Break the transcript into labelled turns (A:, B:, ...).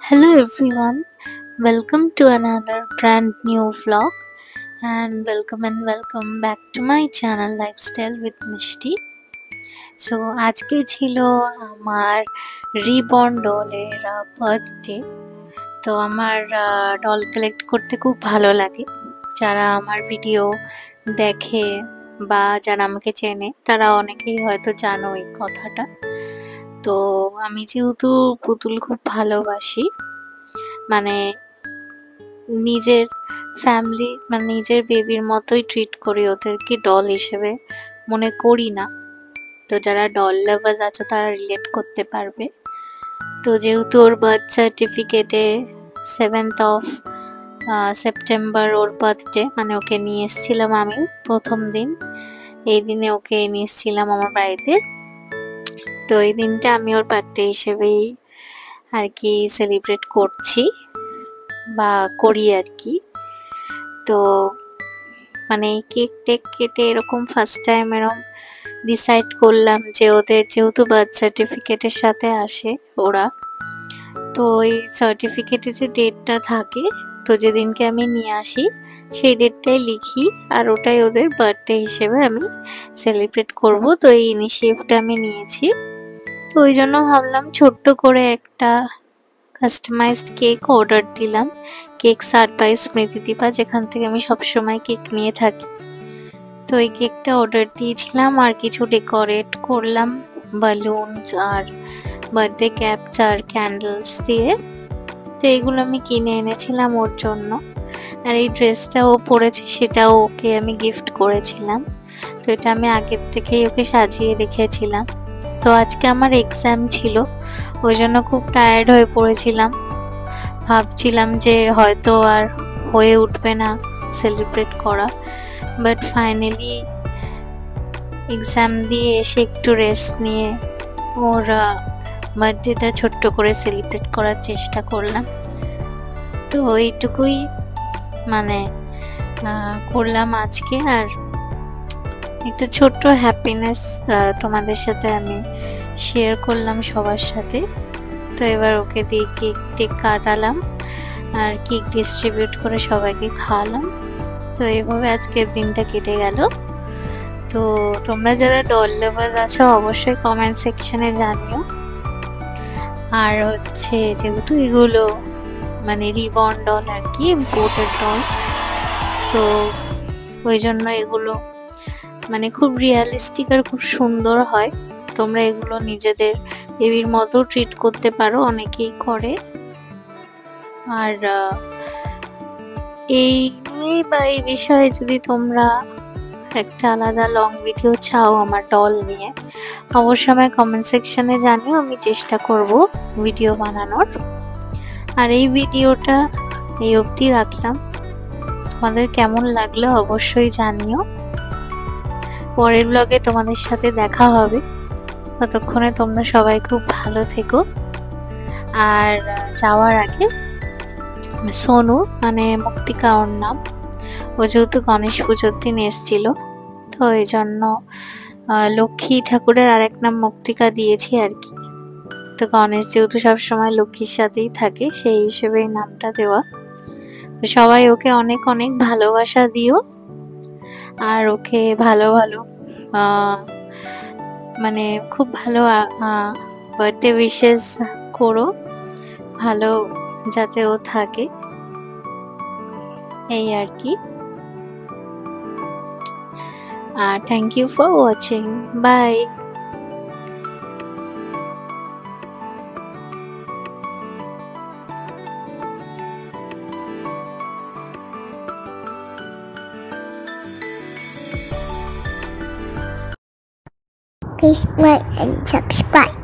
A: Hello everyone, welcome to another brand new vlog and welcome back to my channel Lifestyle with Mishti. So আজকে ছিল আমার reborn ডলের birthday. তো আমার doll collect করতে খুব ভালো লাগে। যারা আমার ভিডিও দেখে বা যারা আমাকে চেনে তারা অনেকেই হয়তো জানো এই কথাটা। তো আমি যেহেতু পুতুল খুব ভালোবাসি, মানে নিজের ফ্যামিলি মানে নিজের বেবির মতোই ট্রিট করি ওদেরকে, ডল হিসেবে মনে করি না। তো যারা ডল লাভার্স আছো তারা রিলেট করতে পারবে। তো যেহেতু ওর বার্থ সার্টিফিকেটে 7th of September or birthday, মানে ওকে নিয়ে এসেছিলাম আমি প্রথম দিন। এই দিনে ওকে নিয়ে এসেছিলাম আমার বাড়িতে। তো এই দিনটা আমি ওর বার্থডে হিসেবেই আর কি সেলিব্রেট করছি বা করি আর কি। তো মানে কেক টেক কেটে এরকম ফার্স্ট টাইম এরকম ডিসাইড করলাম যে ওদের যেহেতু বার্থ সার্টিফিকেটের সাথে আসে ওরা, তো ওই সার্টিফিকেটে যে ডেটটা থাকে, তো যেদিনকে আমি নিয়ে আসি সেই ডেটটাই লিখি আর ওটাই ওদের বার্থডে হিসেবে আমি সেলিব্রেট করব। তো এই ইনিশিয়েটিভটা আমি নিয়েছি। তো ওই জন্য ভাবলাম ছোট্ট করে একটা কাস্টমাইজড কেক অর্ডার দিলাম। কেক সার্ট বাই স্মৃতিদীপা, যেখান থেকে আমি সবসময় কেক নিয়ে থাকি। তো এই কেকটা অর্ডার দিয়েছিলাম আর কিছু ডেকোরেট করলাম বালুনস আর বার্থডে ক্যাপস আর ক্যান্ডেলস দিয়ে। তো এগুলো আমি কিনে এনেছিলাম ওর জন্য। আর এই ড্রেসটা ও পরেছে সেটাও ওকে আমি গিফট করেছিলাম। তো এটা আমি আগের থেকেই ওকে সাজিয়ে রেখেছিলাম। তো আজকে আমার এক্সাম ছিল, ওই জন্য খুব টায়ার্ড হয়ে পড়েছিলাম। ভাবছিলাম যে হয়তো আর হয়ে উঠবে না সেলিব্রেট করা, বাট ফাইনালি এক্সাম দিয়ে এসে একটু রেস্ট নিয়ে ওর বার্থডেটা ছোট্ট করে সেলিব্রেট করার চেষ্টা করলাম। তো এইটুকুই মানে করলাম আজকে। আর একটা ছোট্ট হ্যাপিনেস তোমাদের সাথে আমি শেয়ার করলাম সবার সাথে। তো এবার ওকে দিয়ে কেক টেক কাটালাম আর কেক ডিস্ট্রিবিউট করে সবাইকে খাওয়ালাম। তো এইভাবে আজকের দিনটা কেটে গেল। তো তোমরা যারা ডল লাভার্স আছো অবশ্যই কমেন্ট সেকশনে জানিও। আর হচ্ছে যেহেতু এগুলো মানে রিবর্ন ডল আর কি, ইম্পোর্টেড ডলস, তো ওই জন্য এগুলো মানে খুব রিয়ালিস্টিক আর খুব সুন্দর হয়। তোমরা এগুলো নিজেদের বেবির মতো ট্রিট করতে পারো, অনেকেই করে। আর এই নিয়ে বা এই বিষয়ে যদি তোমরা একটা আলাদা লং ভিডিও চাও আমার ডল নিয়ে, অবশ্যই আমায় কমেন্ট সেকশনে জানিও, আমি চেষ্টা করব ভিডিও বানানোর। আর এই ভিডিওটা এই অবধি রাখলাম, তোমাদের কেমন লাগলো অবশ্যই জানিও। পরের ব্লগে তোমাদের সাথে দেখা হবে, ততক্ষণে তোমরা সবাই খুব ভালো থেকো। আর যাওয়ার আগে সোনু মানে মুক্তিকা ওর নাম, ও যেহেতু গণেশ পুজোর দিন এসেছিল, তো এই জন্য লক্ষ্মী ঠাকুরের আরেক নাম মুক্তিকা দিয়েছি আর কি। তো গণেশ যেহেতু সবসময় লক্ষ্মীর সাথেই থাকে, সেই হিসেবে এই নামটা দেওয়া। তো সবাই ওকে অনেক অনেক ভালোবাসা দিও আর ওকে ভালো ভালো মানে খুব ভালো বার্থডে উইশেস করো, ভালো যাতে ও থাকে, এই আর কি। Thank you for watching, bye.
B: Please like and subscribe.